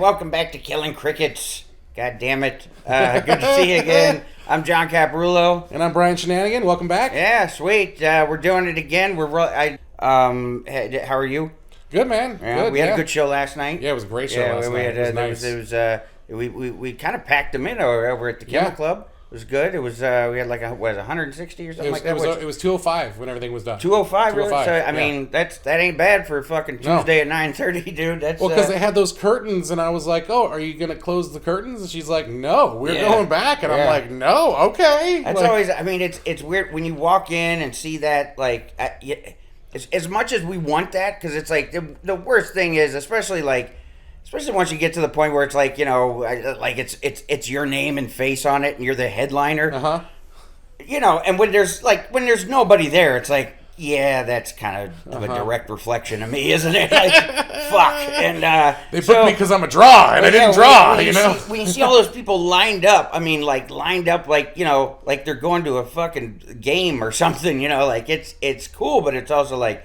welcome back to Killing Crickets. God damn it. Good to see you again. I'm John Caparulo. And I'm Brian Shinanigan. Welcome back. Yeah, sweet. We're doing it again. How are you? Good, man. Yeah, Good, we had a good show last night. Yeah, it was a great show last night. It was nice. We kind of packed them in over at the Kennel Club. It was good. It was we had like 160 or something like that. It was 205 when everything was done. 205, really? So, I mean, that ain't bad for fucking Tuesday at 9:30, dude. That's because they had those curtains, and I was like, "Oh, are you gonna close the curtains?" And she's like, "No, we're going back." And I'm like, "No, okay." That's always. I mean, it's weird when you walk in and see that. Like, as much as we want that, because it's like the worst thing is, especially once you get to the point where it's like, like it's your name and face on it and you're the headliner. And when there's nobody there, it's like, yeah, that's kind of a direct reflection of me, isn't it? Like, fuck. And they booked me because I'm a draw, and I didn't draw. When you see all those people lined up, like they're going to a fucking game or something. Like it's cool, but it's also like,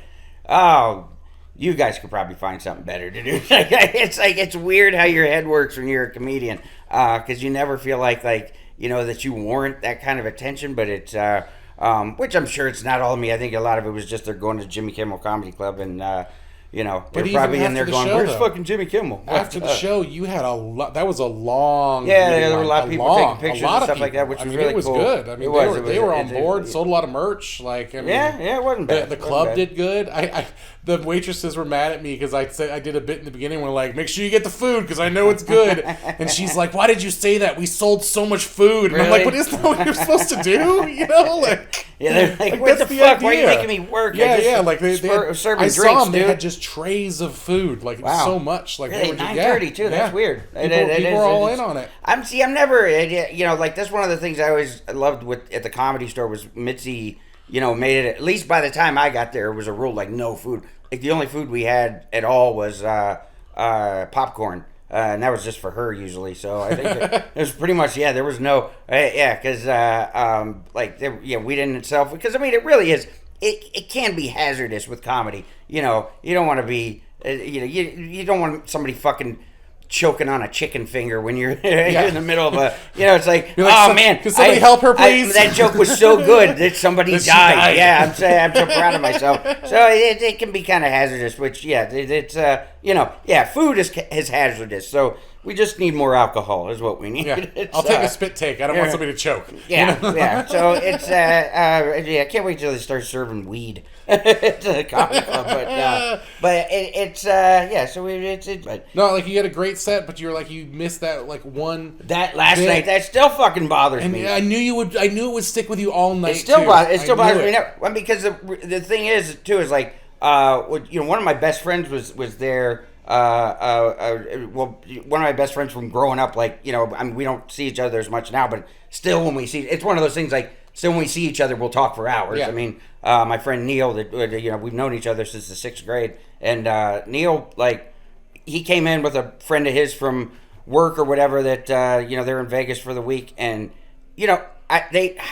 oh, you guys could probably find something better to do. It's weird how your head works when you're a comedian, because you never feel like that you warrant that kind of attention. But it's which I'm sure it's not all of me. I think a lot of it was just they're going to Jimmy Kimmel Comedy Club, and they're probably in there going, "Where's fucking Jimmy Kimmel?" After the show, you had a lot. That was a long. Yeah, there were a lot of people taking pictures and stuff like that, which was really cool. It was good. I mean, they were on board. Sold a lot of merch. It wasn't bad. The club did good. The waitresses were mad at me because I did a bit in the beginning where like, make sure you get the food because I know it's good. And she's like, why did you say that? We sold so much food. And really? I'm like, but isn't that what you're supposed to do? They're like, what the fuck? Idea. Why are you making me work? Like they had, serving I drinks, saw them. dude. They had just trays of food, so much. Like really? 9:30 too. That's weird. People were all in on it. I'm never, that's one of the things I always loved at the Comedy Store was Mitzi. Made it, at least by the time I got there, it was a rule like no food. Like the only food we had at all was popcorn, and that was just for her usually. So I think it was pretty much there was no because we didn't sell food because I mean it really is it can be hazardous with comedy. You don't want to be you don't want somebody fucking choking on a chicken finger when you're in the middle of a, it's like, man, can somebody help her, please? That joke was so good that somebody died. Yeah, I'm so proud of myself. So it can be kind of hazardous, which food is hazardous. So we just need more alcohol is what we need. Yeah. I'll take a spit take. I don't want somebody to choke. Yeah. So it's I can't wait till they start serving weed at the comedy club. But it's no, like you had a great set, but you're like you missed that one that last night. That still fucking bothers me. I knew it would stick with you all night. It still bothers me now. Well, because the thing is too is like one of my best friends was there. One of my best friends from growing up, I mean, we don't see each other as much now, but still when we see, it's one of those things like, still when we see each other, we'll talk for hours. Yeah. I mean, my friend Neil, we've known each other since the 6th grade, and Neil, he came in with a friend of his from work or whatever that, they're in Vegas for the week, and, I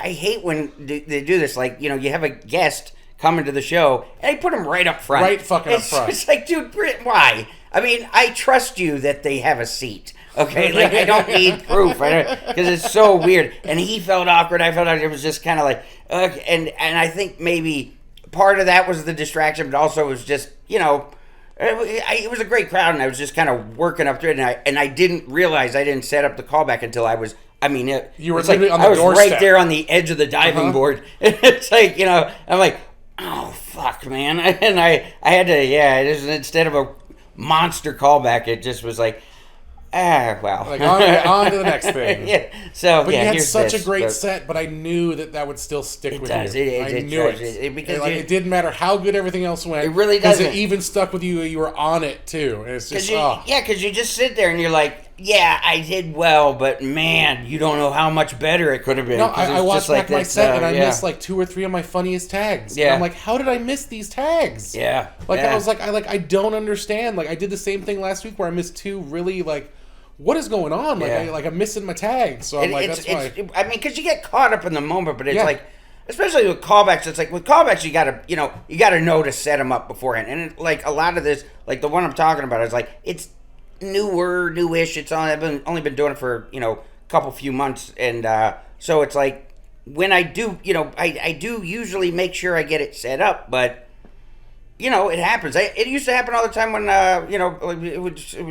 hate when they do this, you have a guest coming to the show, and they put him right up front. Right fucking up front. It's like, dude, why? I mean, I trust you that they have a seat, okay? I don't need proof, because it's so weird. And he felt awkward. I felt like it was just kind of like, and I think maybe part of that was the distraction, but also it was just, it was a great crowd, and I was just kind of working up to it, and I didn't realize I didn't set up the callback until I was. I mean, you were like on the I was doorstep. right there on the edge of the diving board. It's like, I'm like, oh fuck, man, and I had to instead of a monster callback, it just was like, well. Like on to the next thing. But you had such a great set, but I knew that would still stick with you. I knew it. Because it didn't matter how good everything else went. It really doesn't. Because it even stuck with you. You were on it too. And it's just because you just sit there and you're like, yeah, I did well, but man, you don't know how much better it could have been. No, I watched back my set and I missed 2 or 3 of my funniest tags. Yeah. And I'm like, how did I miss these tags? Yeah. I was like, I don't understand. I did the same thing last week where I missed 2 really what is going on? I'm missing my tags. So I'm that's why. I mean, because you get caught up in the moment, but it's especially with callbacks, it's like with callbacks, you gotta know to set them up beforehand. And a lot of this, the one I'm talking about, is it's newish. I've only been doing it for few months, and so it's like when I do, I do usually make sure I get it set up, but it happens. It used to happen all the time when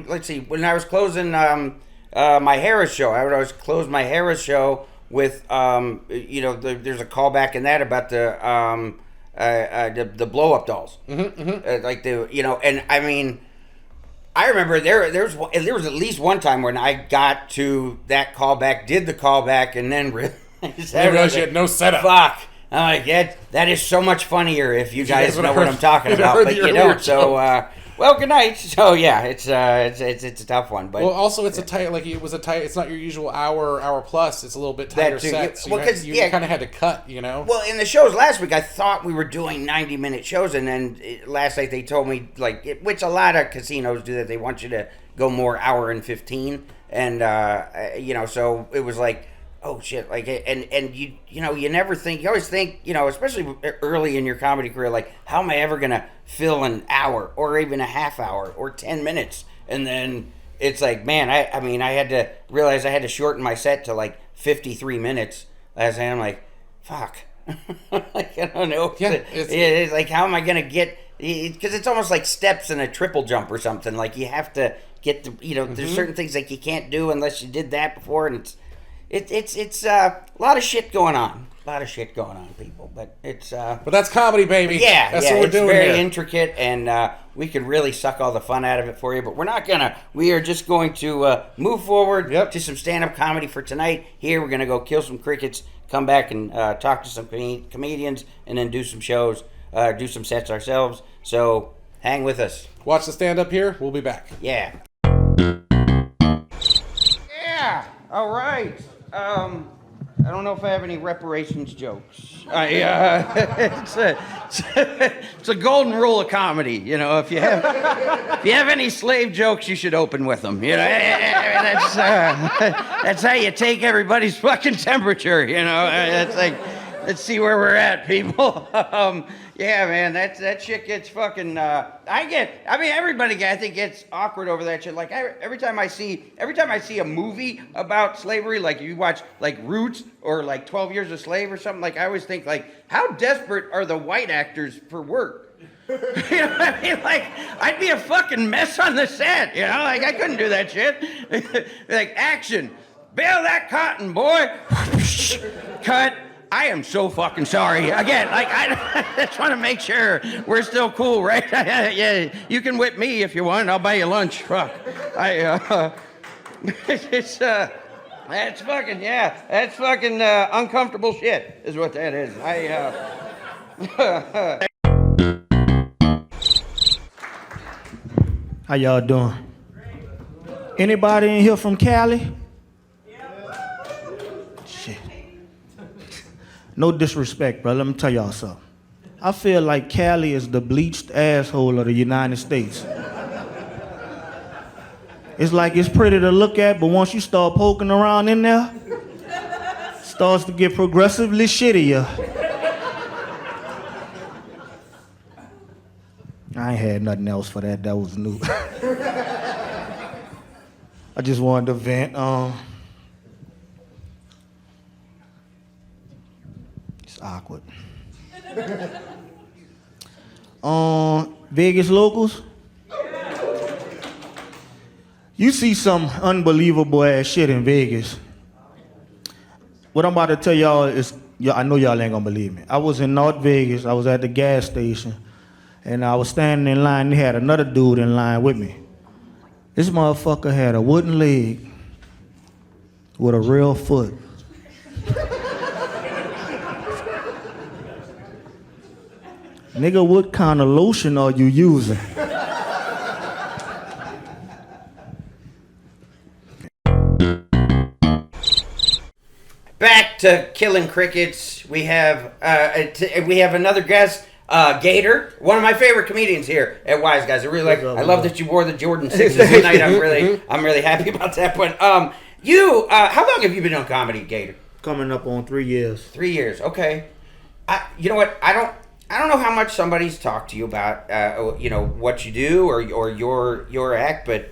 let's see, when I was closing my Harris show. I would always close my Harris show with there's a callback in that about the blow up dolls, like and I mean. I remember there was at least one time when I got to that callback, did the callback, and then realized you had no setup. Fuck. I'm like, that is so much funnier if you guys know what I'm talking about, but you don't. So, well, good night. So yeah, it's a tough one, but also it's a tight. Like it was a tight. It's not your usual hour plus. It's a little bit tighter set. So you kind of had to cut. Well, in the shows last week, I thought we were doing 90-minute shows, and then last night they told me which a lot of casinos do, that they want you to go more hour and 15, and so it was like, oh shit, like, and you never think, you always think, especially early in your comedy career, like, how am I ever gonna fill an hour or even a half hour or 10 minutes? And then it's like, man, I mean I had to realize I had to shorten my set to like 53 minutes last night. I'm like, fuck. Like, I don't know. Yeah, it's like, how am I gonna get, because it's almost like steps in a triple jump or something. Like, you have to get to, there's certain things like you can't do unless you did that before, and it's a lot of shit going on. A lot of shit going on, people. But it's but that's comedy, baby. Yeah, that's what we're doing here. It's very here. intricate, and we can really suck all the fun out of it for you. But we're not gonna. We are just going to move forward to some stand-up comedy for tonight. Here, we're gonna go kill some crickets, come back and talk to some comedians, and then do some shows, do some sets ourselves. So hang with us. Watch the stand-up here. We'll be back. Yeah. Yeah. All right. I don't know if I have any reparations jokes. It's a golden rule of comedy. If you have any slave jokes, you should open with them. That's how you take everybody's fucking temperature. It's like, let's see where we're at, people. Yeah, man, that shit gets fucking. Everybody I think gets awkward over that shit. Like, every time I see a movie about slavery, like you watch like Roots or like 12 Years a Slave or something, like I always think, like, how desperate are the white actors for work? You know what I mean? Like, I'd be a fucking mess on the set. Like, I couldn't do that shit. Like, action, bale that cotton, boy. Cut. I am so fucking sorry. Again, like, I just want to make sure we're still cool, right? Yeah, you can whip me if you want. I'll buy you lunch. Fuck. That's fucking uncomfortable shit is what that is. How y'all doing? Anybody in here from Cali? No disrespect, bro. Let me tell y'all something. I feel like Cali is the bleached asshole of the United States. It's like it's pretty to look at, but once you start poking around in there, it starts to get progressively shittier. I ain't had nothing else for that. That was new. I just wanted to vent. Awkward. Vegas locals, you see some unbelievable ass shit in Vegas. What I'm about to tell y'all is, I know y'all ain't gonna believe me. I was in North Vegas. I was at the gas station, and I was standing in line. They had another dude in line with me. This motherfucker had a wooden leg with a real foot. Nigga, what kind of lotion are you using? Back to killing crickets. We have another guest, Gator, one of my favorite comedians here at Wise Guys. I love that you wore the Jordan 6s tonight. I'm really happy about that. But how long have you been on comedy, Gator? Coming up on 3 years. 3 years, okay. You know what? I don't know how much somebody's talked to you about, what you do or your act, but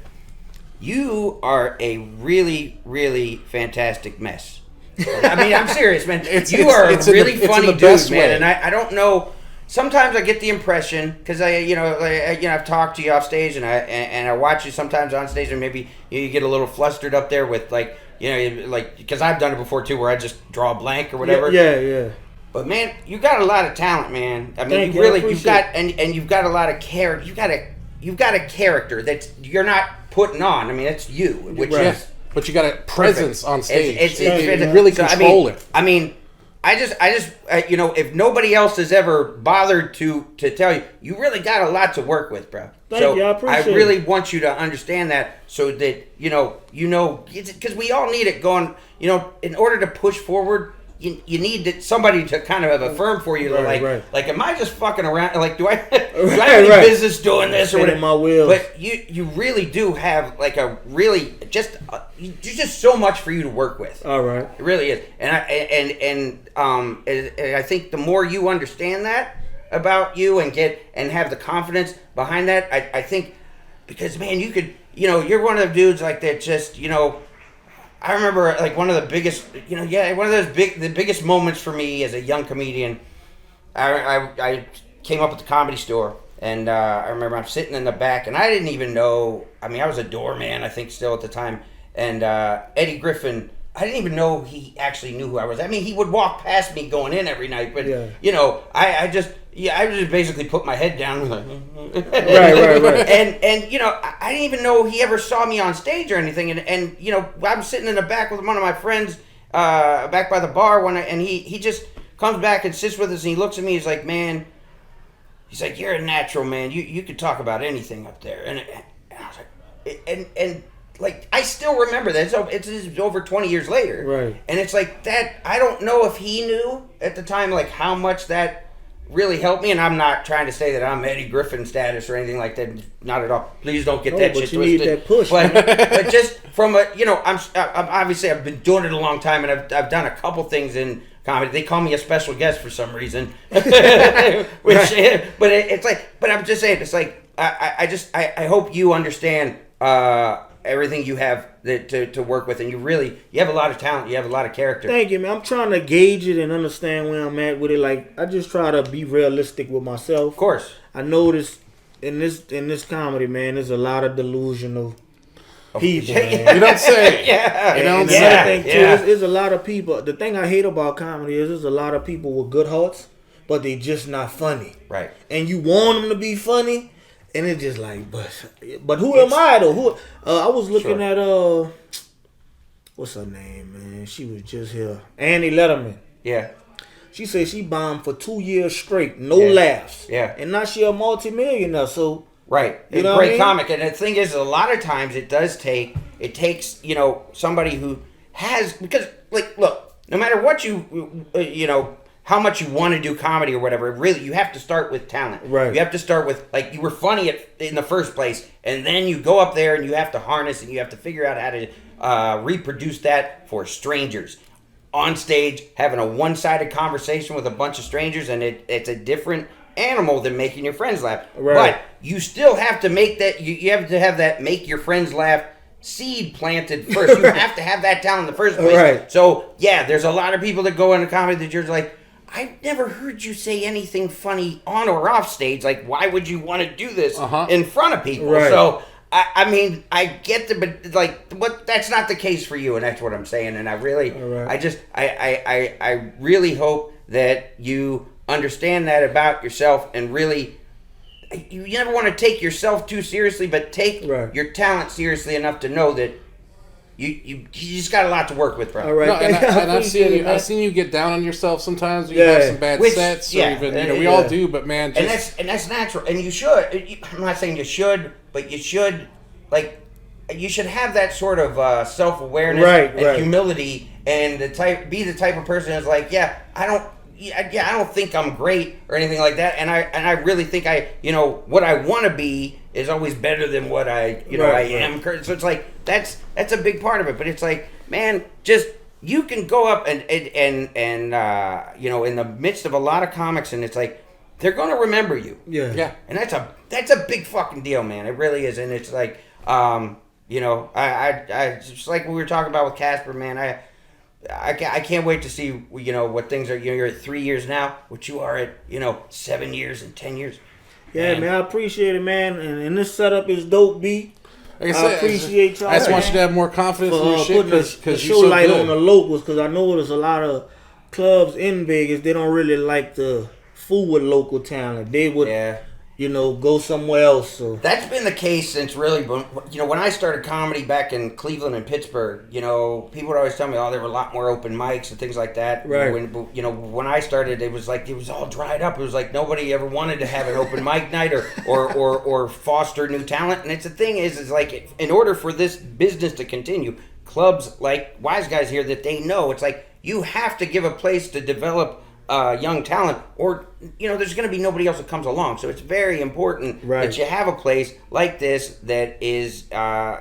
you are a really, really fantastic mess. I mean, I'm serious, man. You are a really funny dude, man. And I don't know. Sometimes I get the impression, because I've talked to you off stage, and I watch you sometimes on stage, and maybe you get a little flustered up there with because I've done it before too, where I just draw a blank or whatever. Yeah. But man, you got a lot of talent, man. I mean, you've got a lot of character. You've got a character that you're not putting on. I mean, it's you, which is. But you got a presence on stage. It's you really control it. I mean, I just, if nobody else has ever bothered to tell you, you really got a lot to work with, bro. Thank you, I appreciate it. I really want you to understand that, so that you know, because we all need it going. In order to push forward, you need somebody to kind of affirm for you. Right. Like, am I just fucking around? Like, do I have any business doing this or whatever? My wheels. But you really do have like a really just just so much for you to work with. All right, it really is, and I think the more you understand that about you and have the confidence behind that, I think, because man, you could, you're one of the dudes like that. Just I remember like one of the biggest, one of those the biggest moments for me as a young comedian. I came up at the Comedy Store, and I remember I'm sitting in the back, and I didn't even know. I mean, I was a doorman, I think, still at the time. And Eddie Griffin, I didn't even know he actually knew who I was. I mean, he would walk past me going in every night, but I just basically put my head down. Like, right. And I didn't even know he ever saw me on stage or anything. And I'm sitting in the back with one of my friends back by the bar and he just comes back and sits with us, and he looks at me. He's like, man, you're a natural, man. You could talk about anything up there. And I was like, and like, I still remember that. It's over 20 years later. Right. And it's like that. I don't know if he knew at the time, like, how much that really helped me. And I'm not trying to say that I'm Eddie Griffin status or anything like that. Not at all. Please don't get that shit twisted. Need that push. But just from I'm obviously I've been doing it a long time, and I've done a couple things in comedy. They call me a special guest for some reason. But it's like, but I'm just saying, it's like, I hope you understand everything you have to work with, and you have a lot of talent, you have a lot of character. Thank you, man. I'm trying to gauge it and understand where I'm at with it. Like, I just try to be realistic with myself. Of course. I noticed in this comedy, man, there's a lot of delusional people, man. You don't say. Yeah. You don't say. say. I think too, there's a lot of people. The thing I hate about comedy is there's a lot of people with good hearts, but they just not funny. Right. And you want them to be funny, and it's just like, but who am I though? I was looking at what's her name, man? She was just here, Annie Letterman. Yeah. She said she bombed for 2 years straight, no laughs. Yeah. And now she a multimillionaire. So right. You know great what I mean? comic. And the thing is, a lot of times it takes somebody who has, because like, look, no matter what how much you want to do comedy or whatever, really, you have to start with talent. Right. You have to start with, like, you were funny in the first place, and then you go up there and you have to harness and you have to figure out how to reproduce that for strangers. On stage, having a one-sided conversation with a bunch of strangers, and it's a different animal than making your friends laugh. Right. But you still have to make that, you have to have that make your friends laugh seed planted first. You have to have that talent in the first place. Right. So, yeah, there's a lot of people that go into comedy that you're like, I've never heard you say anything funny on or off stage. Like, why would you want to do this in front of people? Right. So, I mean, I get but like, that's not the case for you, and that's what I'm saying. And I really, I really hope that you understand that about yourself, and really, you never want to take yourself too seriously, but take your talent seriously enough to know that you just got a lot to work with, bro. All right. No, and I've seen you get down on yourself sometimes. You have some bad sets, or even we all do. But man, and that's natural, and you should. I'm not saying you should, but you should have that sort of self-awareness and humility, and be the type of person that's like, I don't think I'm great or anything like that, and I really think what I want to be is always better than what I am. So it's like that's a big part of it. But it's like, man, just you can go up and in the midst of a lot of comics, and it's like they're going to remember you. Yeah. And that's a big fucking deal, man. It really is, and it's like You know, I just like we were talking about with Casper, man. I can't wait to see, you know, what things are. You know, you're at 3 years now, what you are at, you know, 7 years and 10 years. Yeah, man, I appreciate it, man. And this setup is dope, B. Like I appreciate y'all. I just want you to have more confidence in your shit because you show so light on the locals. Because I know there's a lot of clubs in Vegas. They don't really like to fool with local talent. They would, you know, go somewhere else. So that's been the case since really, you know, when I started comedy back in Cleveland and Pittsburgh. You know, people would always tell me, oh, there were a lot more open mics and things like that. Right. When I started, it was like it was all dried up. It was like nobody ever wanted to have an open mic night or foster new talent. And it's the thing is like in order for this business to continue, clubs like Wise Guys here that they know it's like you have to give a place to develop young talent, or you know, there's going to be nobody else that comes along. So it's very important that you have a place like this that is,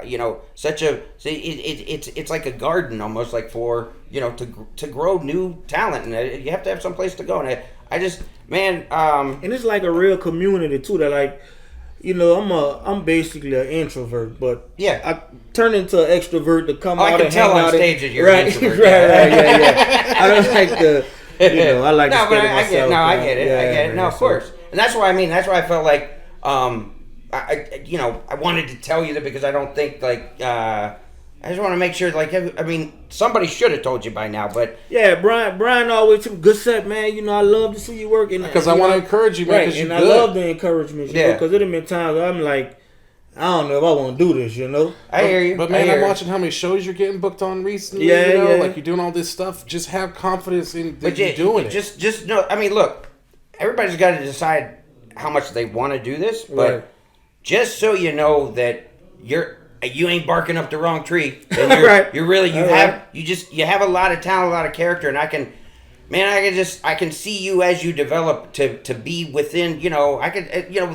you know, such a. It's like a garden almost, like for, you know, to grow new talent, and you have to have some place to go. And I just, man, and it's like a real community too. That like, you know, I'm basically an introvert, but I turn into an extrovert to come out and hang out. I can tell on stage that you're an introvert. Right. I don't like the. You know, I like to stay to myself. I get it. No, of course. And that's why that's why I felt like, you know, I wanted to tell you that because I don't think, like, I just want to make sure, like, I mean, somebody should have told you by now, but. Yeah, Brian always took good set, man. You know, I love to see you working. Because I want to encourage you, man, because and I love the encouragement, you know, because it have been times I'm like, I don't know if I want to do this, you know. I hear you. But man, I'm watching how many shows you're getting booked on recently. Yeah, you know, like you're doing all this stuff. Just have confidence in that you're doing it. Just know. I mean, look, everybody's got to decide how much they want to do this, but just so you know that you ain't barking up the wrong tree. You're really you have a lot of talent, a lot of character, and I can see you as you develop to be within. You know,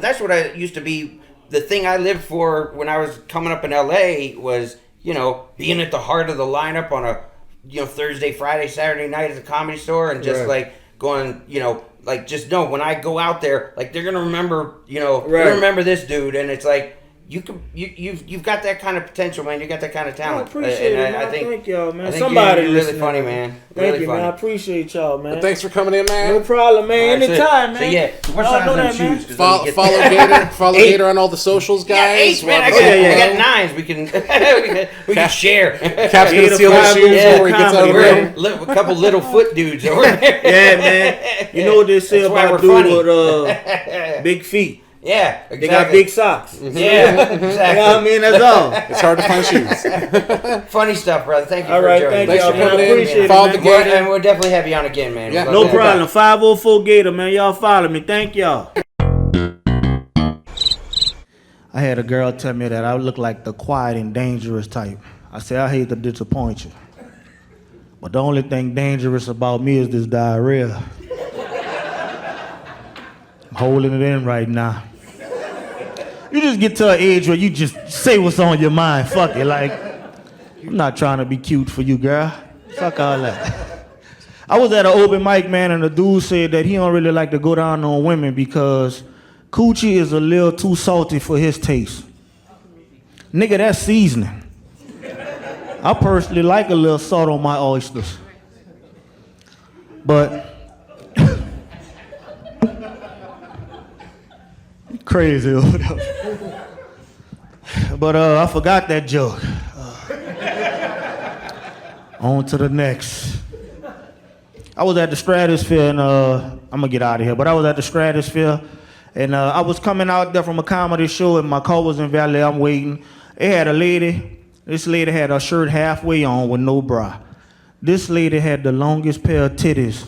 that's what I used to be. The thing I lived for when I was coming up in LA was, you know, being at the heart of the lineup on a, you know, Thursday, Friday, Saturday night at the Comedy Store, and just like going, you know, like just know when I go out there, like they're gonna remember, you know, they're gonna remember this dude, and it's like you've got that kind of potential, man. You got that kind of talent. I appreciate it, man. I think, thank y'all, man. I think somebody you're really funny, man. Thank you, man. I appreciate y'all, man. Well, thanks for coming in, man. No problem, man. Anytime, man. So what's size them shoes? Follow Gator on all the socials, guys. Yeah, 8, man. I got 9s. We can share. Cap's gonna steal the shoes before he gets over there. A couple little foot dudes over there. Yeah, man. You know what they say about dude with big feet? Yeah, exactly. They got big socks. Yeah, exactly. You know what I mean? That's all. It's hard to find shoes. Funny stuff, brother. Thank you all for right, joining. Thanks for coming in. Appreciate Follow it, the Gator. And we'll definitely have you on again, man. Yeah, no problem. 504 Gator, man. Y'all follow me. Thank y'all. I had a girl tell me that I look like the quiet and dangerous type. I said, I hate to disappoint you, but the only thing dangerous about me is this diarrhea. I'm holding it in right now. You just get to an age where you just say what's on your mind. Fuck it. Like, I'm not trying to be cute for you, girl. Fuck all that. I was at an open mic, man, and the dude said that he don't really like to go down on women because coochie is a little too salty for his taste. Nigga, that's seasoning. I personally like a little salt on my oysters. But crazy or whatever. But I forgot that joke. On to the next. I was at the Stratosphere, and I'm gonna get out of here, but I was at the Stratosphere, and I was coming out there from a comedy show, and my car was in valet. I'm waiting. It had a lady. This lady had her shirt halfway on with no bra. This lady had the longest pair of titties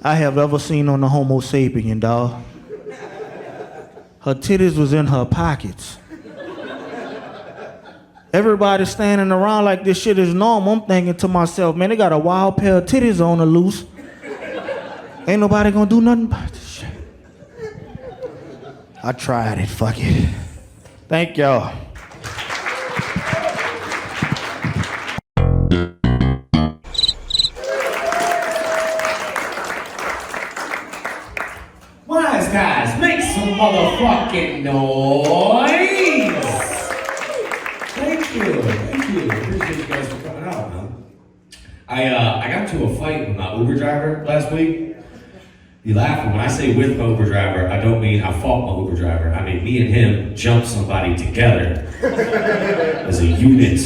I have ever seen on a Homo sapien, dog. Her titties was in her pockets. Everybody standing around like this shit is normal. I'm thinking to myself, man, they got a wild pair of titties on the loose. Ain't nobody gonna do nothing about this shit. I tried it, fuck it. Thank y'all. Wise guys, make some motherfucking noise! Thank I got into a fight with my Uber driver last week. You laugh, when I say with my Uber driver, I don't mean I fought my Uber driver. I mean me and him jumped somebody together as a unit.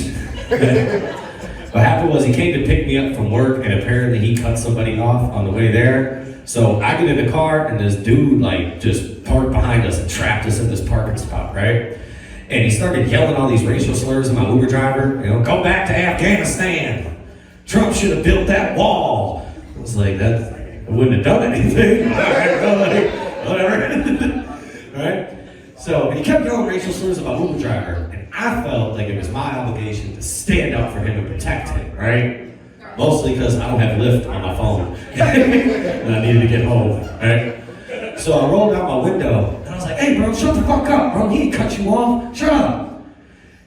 What happened was he came to pick me up from work, and apparently he cut somebody off on the way there. So I get in the car, and this dude like just parked behind us and trapped us in this parking spot, right? And he started yelling all these racial slurs at my Uber driver. You know, go back to Afghanistan. Trump should have built that wall. I was like, I wouldn't have done anything. Whatever. Right? So he kept yelling racial slurs about Uber driver, and I felt like it was my obligation to stand up for him and protect him, right? Mostly because I don't have Lyft on my phone, and I needed to get home, right? So I rolled out my window, and I was like, hey bro, shut the fuck up, bro, he didn't cut you off, shut up.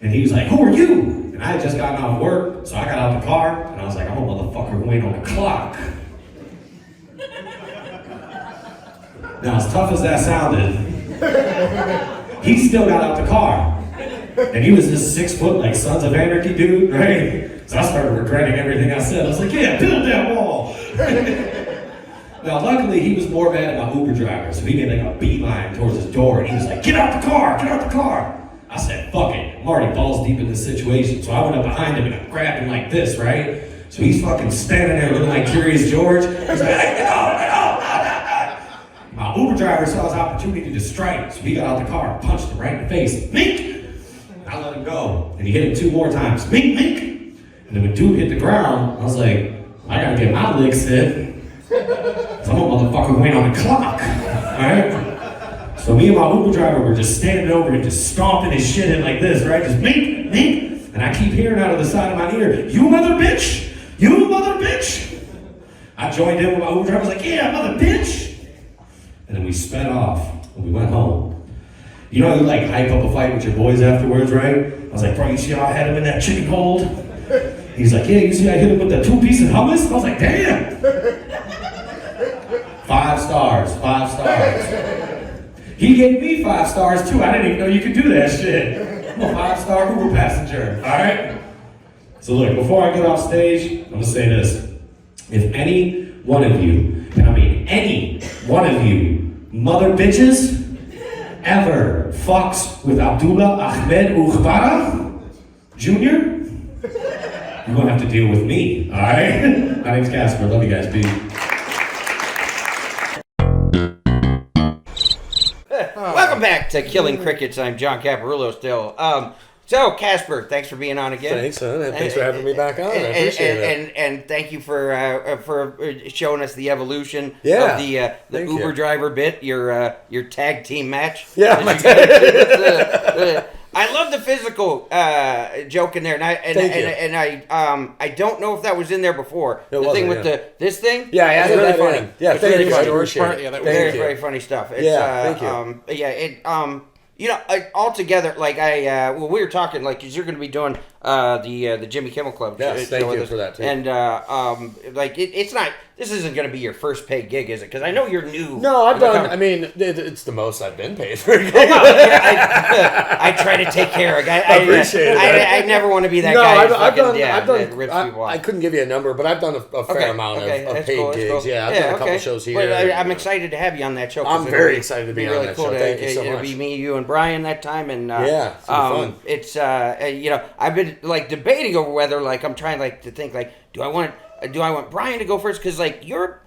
And he was like, who are you? And I had just gotten off work, so I got out the car, and I was like, I'm a motherfucker who ain't on the clock. Now, as tough as that sounded, he still got out the car. And he was this 6 foot, like, Sons of Anarchy dude, right? So I started regretting everything I said. I was like, yeah, build that wall. Now, luckily, he was more mad at my Uber driver, so he made like a beeline towards his door, and he was like, get out the car, get out the car. I said, fuck it, I'm already balls deep in this situation. So I went up behind him and I grabbed him like this, right? So he's fucking standing there looking like Curious George. He's like, get out. My Uber driver saw his opportunity to strike, so he got out the car and punched him right in the face. Mink! I let him go, and he hit him 2 more times. Mink, mink! And then when dude hit the ground, I was like, I gotta get my licks in. So I'm a motherfucker who ain't on the clock, alright? So me and my Uber driver were just standing over and just stomping his shit in like this, right? Just mink, mink! And I keep hearing out of the side of my ear, you mother bitch! You mother bitch! I joined in with my Uber driver, I was like, yeah, mother bitch! And then we sped off, and we went home. You know, you like hype up a fight with your boys afterwards, right? I was like, bro, you see how I had him in that chicken hold? He's like, yeah, you see I hit him with the 2-piece of hummus? I was like, damn! 5 stars, 5 stars. He gave me 5 stars too. I didn't even know you could do that shit. I'm a 5-star Uber passenger, all right? So look, before I get off stage, I'm gonna say this. If any one of you, and I mean any one of you, mother bitches, ever fucks with Abdullah Ahmed Ukhbara Jr., you're gonna have to deal with me, all right? My name's Casper. Love you guys. Peace. Welcome back to Killing Crickets. I'm John Caparulo still. So, Casper, thanks for being on again. Thanks, son. And thanks for having me back on. I appreciate it. And thank you for showing us the evolution of the Uber driver bit, your tag team match. Yeah, I love the physical joke in there, and I don't know if that was in there before. The thing with this thing. Yeah, it's really funny. Yeah, thank you. That was very funny stuff. It's, thank you. You know, altogether, like we were talking, like, because you're going to be doing the Jimmy Kimmel Club. Yes, thank you for that too. And like, it's not. This isn't going to be your first paid gig, is it? Because I know you're new. No, I've done. I mean, it's the most I've been paid for a gig. I try to take care of. I appreciate it. I never want to be that guy. I've done. Rips people off. I couldn't give you a number, but I've done a fair amount of paid gigs. Cool. Yeah, I've done a couple shows here. But I'm excited to have you on that show. I'm very excited to be on that show. Thank you so much. It'll be me, you, and Brian that time, and it's fun. It's you know, I've been like debating over whether, like, I'm trying like to think, like, do I want Brian to go first, because like you're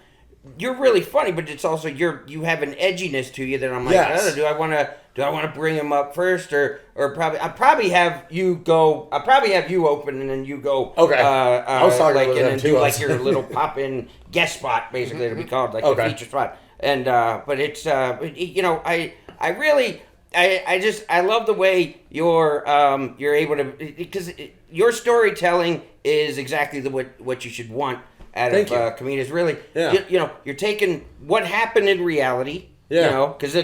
really funny, but it's also you have an edginess to you that I'm like, do I want to bring him up first, or probably I'll probably have you go. I'll probably have you open and then you go. Okay. I was talking about and too. do like your little pop in guest spot, basically, to be called like a feature spot. And but it's you know, I really. I love the way you're able to, because your storytelling is exactly what you should want out of comedians. Really, you know, you're taking what happened in reality. You know, because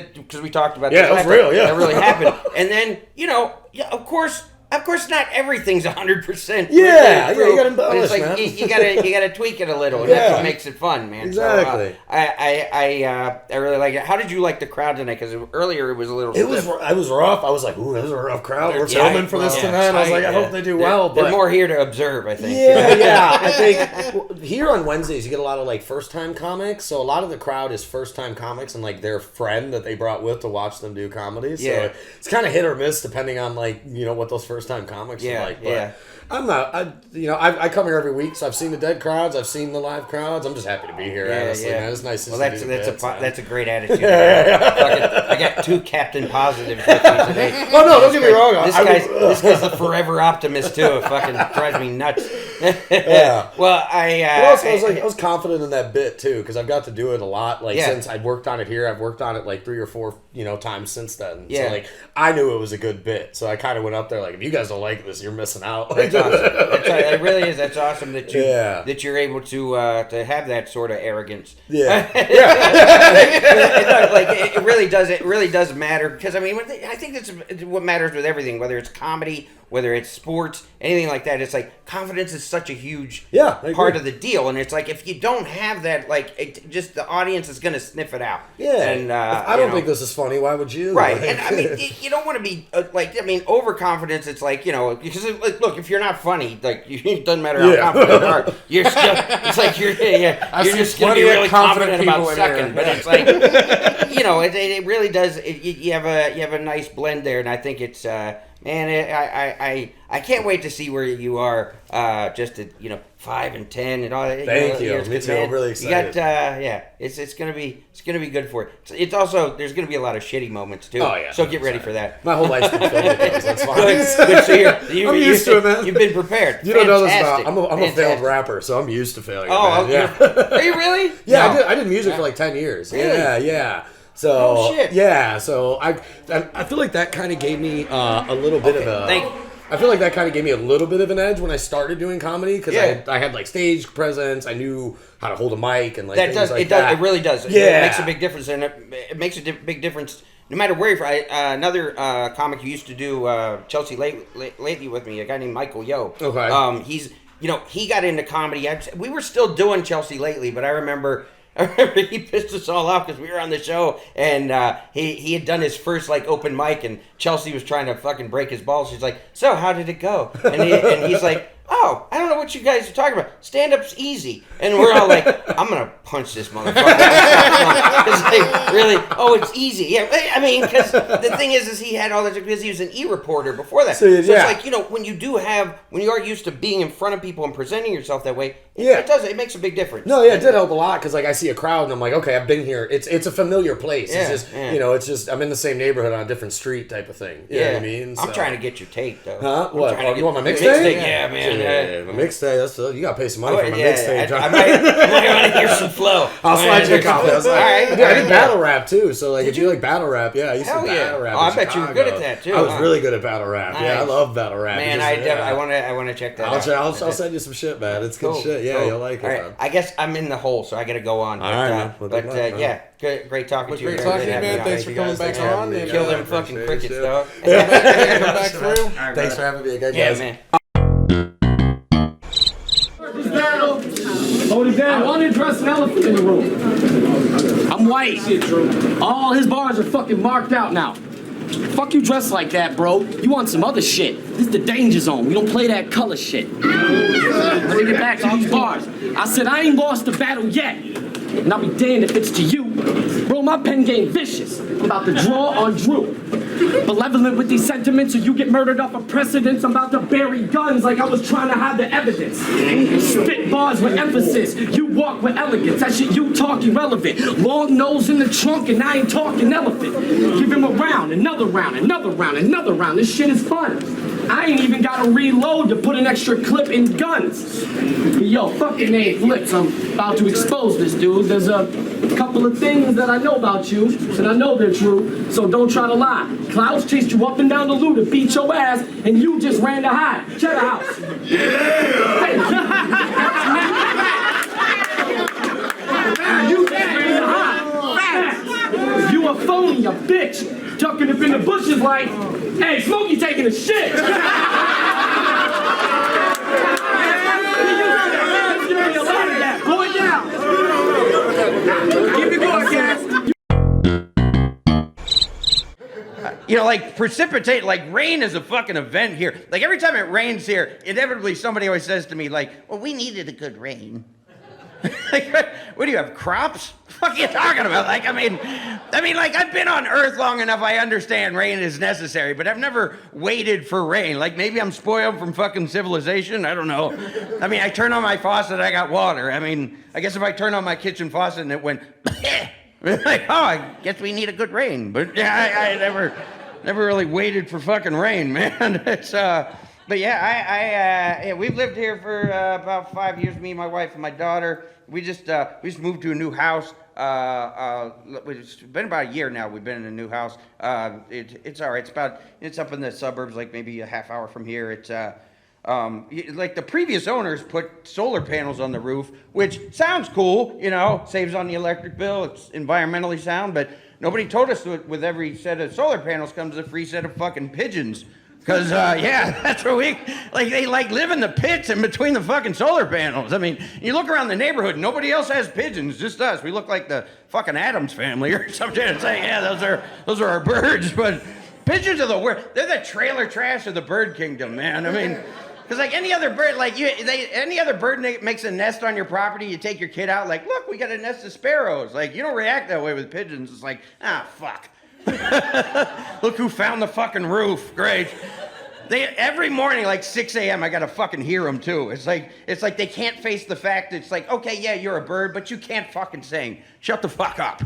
we talked about that. Yeah, it was real. Yeah, that really happened. And then, you know, of course, of course, not everything's 100%. Yeah, you gotta embellish, like, man. You gotta tweak it a little, and that's what makes it fun, man. Exactly. So, I really like it. How did you like the crowd tonight? Because earlier it was a little. It was rough. I was like, ooh, this is a rough crowd. We're filming for this tonight. I was like, I hope they do well. But they're more here to observe, I think. Yeah. I think here on Wednesdays you get a lot of like first time comics. So a lot of the crowd is first time comics and like their friend that they brought with to watch them do comedy. So it's kind of hit or miss depending on like what those first time comics are like. But I'm not. I come here every week, so I've seen the dead crowds, I've seen the live crowds. I'm just happy to be here. Honestly, man. It's nice to see. Well, that's a great attitude. I got 2 Captain Positives with me today. Oh no, don't get me wrong. This guy's the forever optimist too. It fucking drives me nuts. Well, I was confident in that bit too because I've got to do it a lot. Like since I worked on it here, I've worked on it like 3 or 4 times since then. So like I knew it was a good bit, so I kind of went up there like, if you guys don't like this, you're missing out. Like, awesome. It really is. That's awesome that you're able to have that sort of arrogance. Yeah. Like it really does. It really does matter because I mean I think that's what matters with everything, whether it's comedy, whether it's sports, anything like that. It's like confidence is such a huge part of the deal, and it's like if you don't have that, like just the audience is going to sniff it out. Yeah. And I don't think this is funny. Why would you? Right. Like, And I mean, you don't want to be overconfidence. It's like because look, if you're not funny, like it doesn't matter how confident you are, you're still. It's like you're just going to be really confident about second. But it's like it really does. You have a nice blend there, and I think it's. Man, I can't wait to see where you are just at 5 and 10 and all that. Thank you. Me too. I'm really excited. You got it's gonna be good for it. It's also there's gonna be a lot of shitty moments too. Oh yeah. So get ready for that. My whole life's been filled with those. That's fine. Good. So I'm used to it, man. You've been prepared. You don't know this about. I'm a failed rapper, so I'm used to failure. Oh, okay. Are you really? Yeah, no. I did music for like 10 years. Really? Yeah. So shit. Yeah, so I feel like that kind of gave me a little bit of a. I feel like that kind of gave me a little bit of an edge when I started doing comedy because I had like stage presence. I knew how to hold a mic and like that things does like it that. does it really does. Yeah. It makes a big difference, and it makes a big difference no matter where you're from. Another comic who used to do Chelsea lately with me, a guy named Michael Yo. Okay. He's he got into comedy. We were still doing Chelsea lately, but I remember he pissed us all off because we were on the show and he had done his first like open mic and Chelsea was trying to fucking break his balls. She's like, "So how did it go?" And he's like, "Oh, I don't know what you guys are talking about. Stand-up's easy." And we're all like, "I'm gonna punch this motherfucker." It's like, really? Oh, it's easy. Yeah, I mean, because the thing is he had all that because he was an e-reporter before that. So it's like when you are used to being in front of people and presenting yourself that way, it makes a big difference. No, it did help a lot because like I see a crowd and I'm like, okay, I've been here. It's a familiar place. Yeah, it's just it's just I'm in the same neighborhood on a different street type of thing. You know what I mean? So. I'm trying to get your tape though. Huh? What? You want my mixtape? Yeah, man. Yeah, my mixtape. You gotta pay some money for my mixtape. I might want to hear some flow. I'll slide you a copy. All right. I did battle rap too. So like, if you like battle rap, I used to battle rap. Oh, I bet you were good at that too. I was really good at battle rap. Nice. Yeah, I love battle rap. Man, I want to check that out. I'll send you some shit, man. It's good shit. Yeah, you'll like it. All right. I guess I'm in the hole, so I got to go on. All right, great talking to you. Great talking to you, man. Thanks for coming back on. Kill them fucking crickets, dog. Come back through. Thanks for having me again, Yeah, guys. man. Hold it down. I want to address an elephant in the room. I'm white. All his bars are fucking marked out now. Fuck you dressed like that, bro. You want some other shit. This is the danger zone. We don't play that color shit. Let me get back to these bars. I said I ain't lost the battle yet. And I'll be damned if it's to you. Bro, my pen game vicious. I'm about to draw on Drew. Malevolent with these sentiments or you get murdered off of precedence. I'm about to bury guns like I was trying to hide the evidence. Spit bars with emphasis. You walk with elegance. That shit you talk irrelevant. Long nose in the trunk and I ain't talking elephant. Give him a round, another round, another round, another round. This shit is fun. I ain't even got to reload to put an extra clip in guns. But yo, fucking name flips. I'm about to expose this dude. There's a couple of things that I know about you, and I know they're true, so don't try to lie. Clouds chased you up and down the loo to beat your ass, and you just ran to hide. Check the house. You just ran to hide. You a phony, a bitch. Ducking up in the bushes like, hey, Smokey taking a shit. You know, like precipitate, like rain is a fucking event here. Like every time it rains here, inevitably somebody always says to me, like, well, we needed a good rain. Like, what do you have, crops? What are you talking about? Like, I mean, like, I've been on Earth long enough, I understand rain is necessary, but I've never waited for rain. Like, maybe I'm spoiled from fucking civilization, I don't know. I mean, I turn on my faucet, I got water. I mean, I guess if I turn on my kitchen faucet and it went, like, oh, I guess we need a good rain. But yeah, I never really waited for fucking rain, man. It's, but yeah, we've lived here for about 5 years, me and my wife and my daughter. We just moved to a new house. It's been about a year now. We've been in a new house. It's all right. It's up in the suburbs, like maybe a half hour from here. It's like the previous owners put solar panels on the roof, which sounds cool, you know, saves on the electric bill. It's environmentally sound, but nobody told us that with every set of solar panels comes a free set of fucking pigeons. Because, yeah, that's where they live in the pits in between the fucking solar panels. I mean, you look around the neighborhood, nobody else has pigeons, just us. We look like the fucking Addams family or something. It's like, yeah, those are our birds. But pigeons are the worst. They're the trailer trash of the bird kingdom, man. I mean, because like any other bird, any other bird makes a nest on your property, you take your kid out, like, look, we got a nest of sparrows. Like, you don't react that way with pigeons. It's like, fuck. Look who found the fucking roof. Great. Every morning, like 6 a.m., I gotta fucking hear them too. It's like they can't face the fact that it's like, okay, yeah, you're a bird, but you can't fucking sing. Shut the fuck up.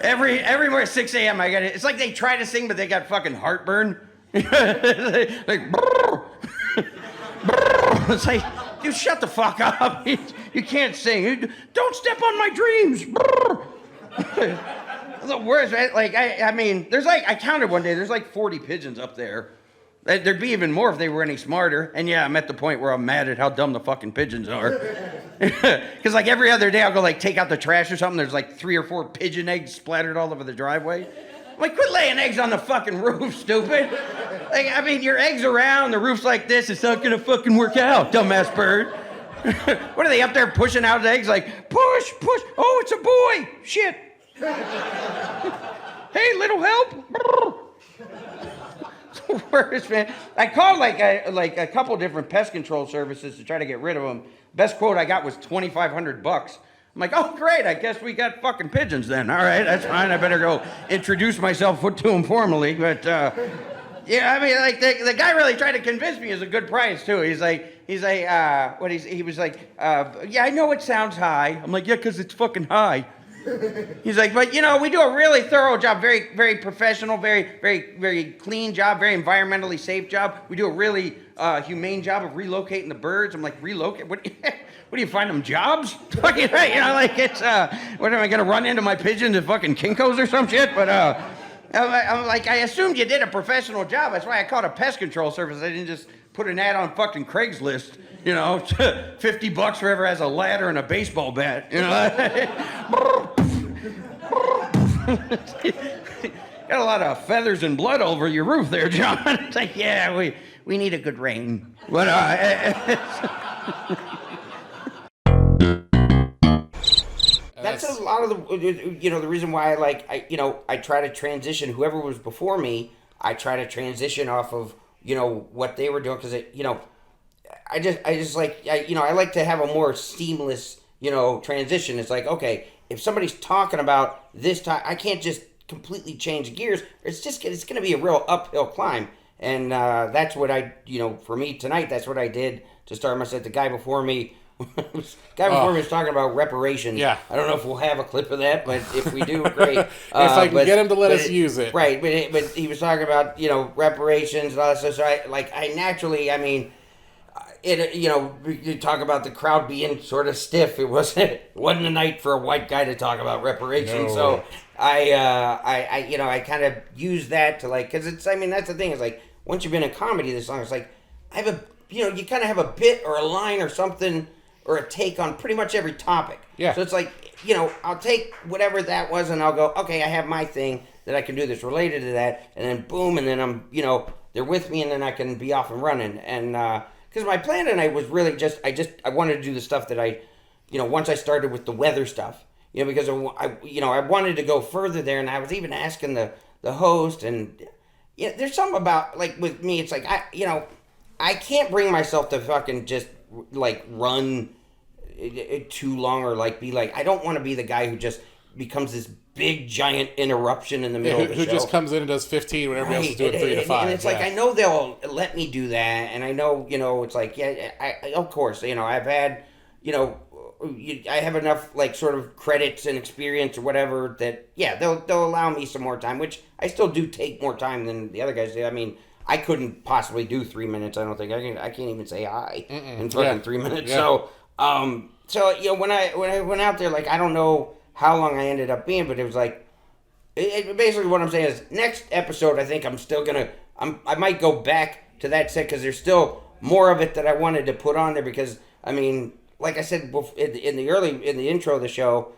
Every morning at 6 a.m., it's like they try to sing, but they got fucking heartburn. Like, brrr, brrr. It's like, dude, shut the fuck up. You can't sing. Don't step on my dreams. Brrr. The worst, right? Like, I mean, there's like, I counted one day, there's like 40 pigeons up there. There'd be even more if they were any smarter. And yeah, I'm at the point where I'm mad at how dumb the fucking pigeons are. Because like every other day I'll go like take out the trash or something, there's like 3 or 4 pigeon eggs splattered all over the driveway. I'm like, quit laying eggs on the fucking roof, stupid. Like, I mean, your eggs around, the roof's like this, it's not gonna fucking work out, dumbass bird. What are they up there pushing out eggs like, push, oh, it's a boy, shit. Hey, little help. It's the worst, man. I called like a couple different pest control services to try to get rid of them. Best quote I got was $2,500. I'm like, oh great, I guess we got fucking pigeons then. All right, that's fine. I better go introduce myself to them formally. But yeah, I mean, like the guy really tried to convince me it's a good price too. He was like, yeah, I know it sounds high. I'm like, yeah, because it's fucking high. He's like, but you know, we do a really thorough job, very, very professional, very, very, very clean job, very environmentally safe job. We do a really humane job of relocating the birds. I'm like, relocate? What do you find them jobs? You know, like it's, what am I gonna run into my pigeons at fucking Kinko's or some shit? But I'm like, I assumed you did a professional job. That's why I called a pest control service. I didn't just put an ad on fucking Craigslist. You know, $50 for whoever has a ladder and a baseball bat. You know, got a lot of feathers and blood over your roof there, John. It's like, yeah, we need a good rain. But that's a lot of the, you know, the reason why I try to transition whoever was before me. I try to transition off of, you know, what they were doing because you know. I just like, I like to have a more seamless, you know, transition. It's like, okay, if somebody's talking about this time, I can't just completely change gears. It's going to be a real uphill climb. And that's what for me tonight, that's what I did to start my set. The guy before me was talking about reparations. Yeah. I don't know if we'll have a clip of that, but if we do, great. If I can get him to let us use it. Right, but he was talking about, you know, reparations and all that stuff. So I naturally, I mean, you know, you talk about the crowd being sort of stiff. It wasn't a night for a white guy to talk about reparations. No. So I kind of use that to like, because it's, I mean, that's the thing. It's like, once you've been in comedy this long, it's like, you kind of have a bit or a line or something or a take on pretty much every topic. Yeah. So it's like, you know, I'll take whatever that was and I'll go, okay, I have my thing that I can do that's related to that. And then boom, and then I'm, you know, they're with me and then I can be off and running. And, because my plan tonight was really I wanted to do the stuff that I, you know, once I started with the weather stuff, you know, because I wanted to go further there, and I was even asking the host, and yeah, there's something about, like, with me, it's like, I can't bring myself to fucking just, like, run it too long or, like, be like, I don't want to be the guy who just becomes this big, giant interruption in the middle of the show. Who just comes in and does 15 when everybody else is doing 3 to 5. And it's like, I know they'll let me do that, and I know, it's like, yeah, I of course, I've had, I have enough, like, sort of credits and experience or whatever that, yeah, they'll allow me some more time, which I still do take more time than the other guys do. I mean, I couldn't possibly do 3 minutes. I don't think I can't even say hi in fucking 3 minutes. Yeah. So when I went out there, like, I don't know how long I ended up being, but it was like, basically what I'm saying is, next episode, I think I'm still gonna, I might go back to that set because there's still more of it that I wanted to put on there because, I mean, like I said in the intro of the show,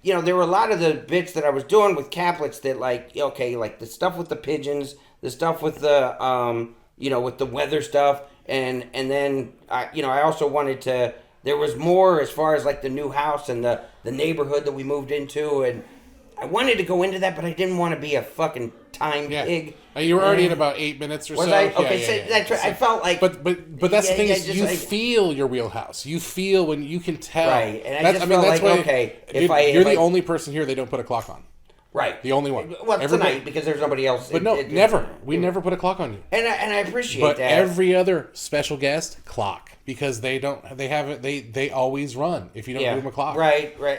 there were a lot of the bits that I was doing with Caplets that, like, okay, like the stuff with the pigeons, the stuff with the, with the weather stuff, and then, I also wanted to, there was more as far as, like, the new house and the neighborhood that we moved into, and I wanted to go into that, but I didn't want to be a fucking time pig. You were already in about 8 minutes or so. Was I? Okay, that's right. I felt like... But that's the thing is, you feel your wheelhouse. You feel when you can tell. Right, and I just felt like, okay, you're the only person here they don't put a clock on. Right. The only one. Well, tonight, because there's nobody else. But never. We never put a clock on you. And I appreciate that. But every other special guest, clock. Because they always run if you don't give them a clock. Right. I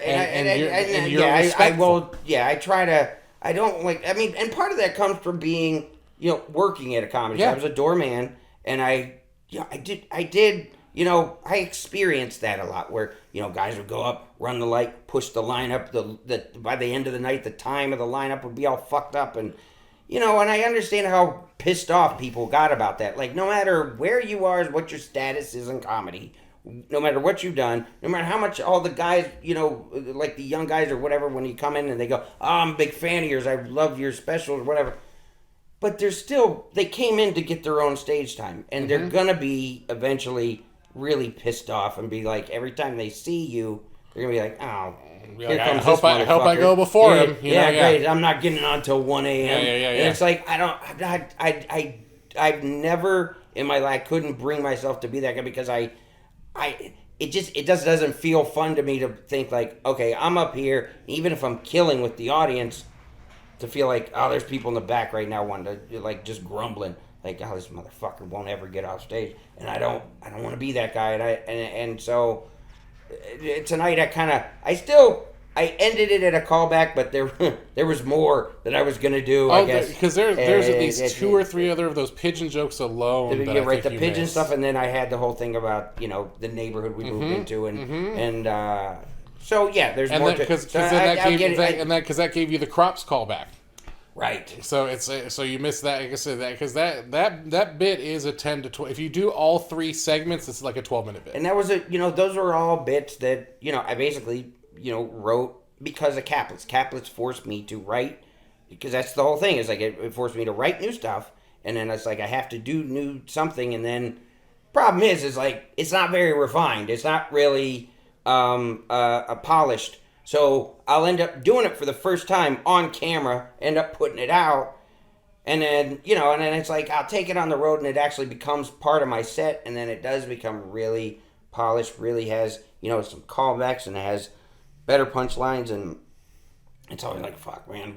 try to, I don't like, I mean, and part of that comes from being, working at a comedy show. I was a doorman, and I experienced that a lot where, guys would go up, run the light, push the line up, by the end of the night, the time of the lineup would be all fucked up, and, and I understand how pissed off people got about that. Like, no matter where you are, what your status is in comedy, no matter what you've done, no matter how much all the guys, like the young guys or whatever, when you come in and they go, oh, I'm a big fan of yours, I love your specials or whatever. But they came in to get their own stage time. And they're going to be eventually really pissed off and be like, every time they see you, they're going to be like, oh, here comes this motherfucker. I hope I go before him. Great. I'm not getting on till 1 a.m. Yeah. And it's like, I've never in my life couldn't bring myself to be that guy because it just doesn't feel fun to me to think like, okay, I'm up here, even if I'm killing with the audience, to feel like, oh, there's people in the back right now wanting to, like, just grumbling, like, oh, this motherfucker won't ever get off stage, and I don't want to be that guy, and so tonight I ended it at a callback, but there was more that I was gonna do. I guess because there's at least 2 or 3 other of those pigeon jokes alone. The pigeon stuff, and then I had the whole thing about the neighborhood we moved into, and so yeah, there's more. Because that gave you the crops callback. Right. So you missed that. Like I said, because that bit is a 10 to 12. If you do all 3 segments, it's like a 12-minute bit. And that was those were all bits that I basically wrote because of Caplets. Caplets forced me to write, because that's the whole thing. Is like it forced me to write new stuff, and then it's like I have to do new something, and then problem is like it's not very refined. It's not really polished. So I'll end up doing it for the first time on camera, end up putting it out, and then it's like I'll take it on the road, and it actually becomes part of my set, and then it does become really polished, really has some callbacks, and it has better punchlines, and it's always like, fuck, man,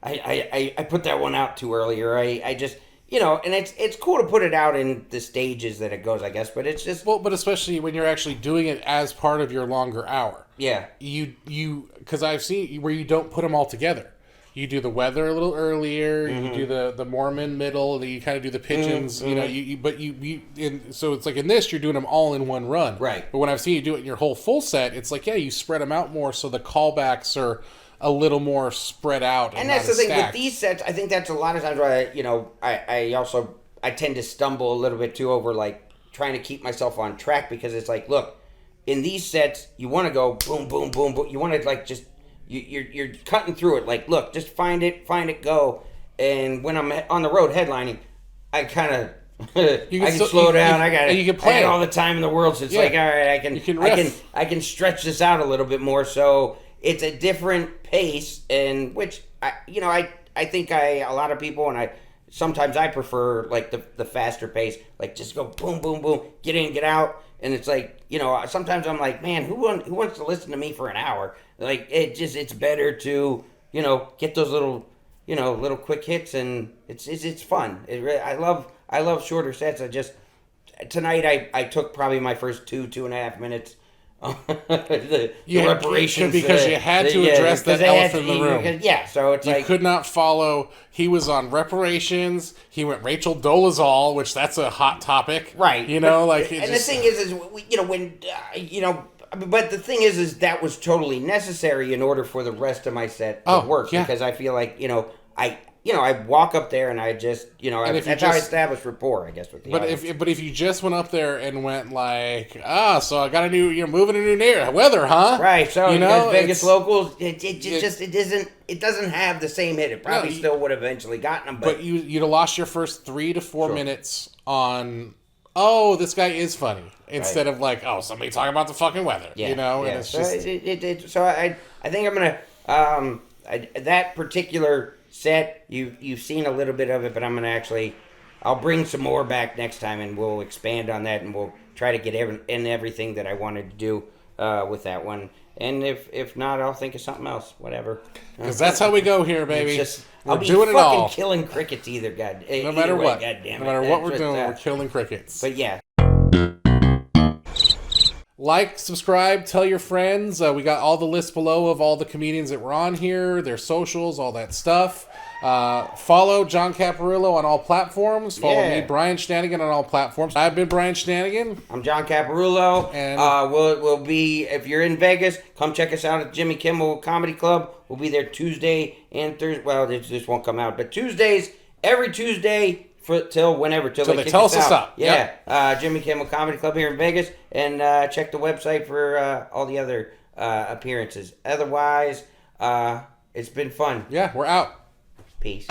I put that one out too early, or I just and it's cool to put it out in the stages that it goes, I guess, but it's just but especially when you're actually doing it as part of your longer hour. Yeah, because I've seen where you don't put them all together. You do the weather a little earlier. You do the Mormon middle. And you kind of do the pigeons. So it's like in this, you're doing them all in one run. Right. But when I've seen you do it in your whole full set, it's like you spread them out more, so the callbacks are a little more spread out. And that's the thing with these sets. I think that's a lot of times where I tend to stumble a little bit too over like trying to keep myself on track, because it's like, look, in these sets you want to go boom, boom, boom, boom. You want to like just. You're cutting through it. Like, look, just find it, go. And when I'm on the road headlining, I kind of I can slow down. I got all the time in the world. So it's like, all right, I can stretch this out a little bit more. So it's a different pace, and which I think a lot of people, and sometimes I prefer like the faster pace, like just go boom, boom, boom, get in, get out. And it's like, sometimes I'm like, man, who wants to listen to me for an hour? Like, it's better to, get those little quick hits, and it's fun. I love shorter sets. Tonight I took probably my first 2.5 minutes. the reparations because you had to address that elephant in the room. So it's you could not follow. He was on reparations. He went Rachel Dolezal, which that's a hot topic, right? The thing is but the thing is that was totally necessary in order for the rest of my set to work, because I feel like I walk up there and I just, that's how I establish rapport, I guess, with the audience. But if you just went up there and went like, so I got a new, moving a new weather, huh? Right. So Vegas locals, it doesn't have the same hit. It probably still would have eventually gotten them, but you'd have lost your first 3 to 4 minutes on, this guy is funny, instead of like, somebody talking about the fucking weather, And it's just. So I think I'm gonna that particular set, you've seen a little bit of it, but I'm gonna I'll bring some more back next time, and we'll expand on that, and we'll try to get everything that I wanted to do with that one. And if not, I'll think of something else, whatever. Because that's how we go here, baby. We're doing it all. Killing crickets either, no matter what. God damn it. No matter what we're doing, we're killing crickets. But yeah. Like, subscribe, tell your friends. We got all the lists below of all the comedians that were on here, their socials, all that stuff. Follow John Caparulo on all platforms. Follow me, Brian Shinanigan, on all platforms. I've been Brian Shinanigan. I'm John Caparulo. And we'll be, if you're in Vegas, come check us out at Jimmy Kimmel Comedy Club. We'll be there Tuesday and Thursday. Well, this won't come out, but Tuesdays, every Tuesday, till they tell us to stop. Jimmy Kimmel Comedy Club here in Vegas, and check the website for all the other appearances. Otherwise, it's been fun. Yeah, we're out. Peace.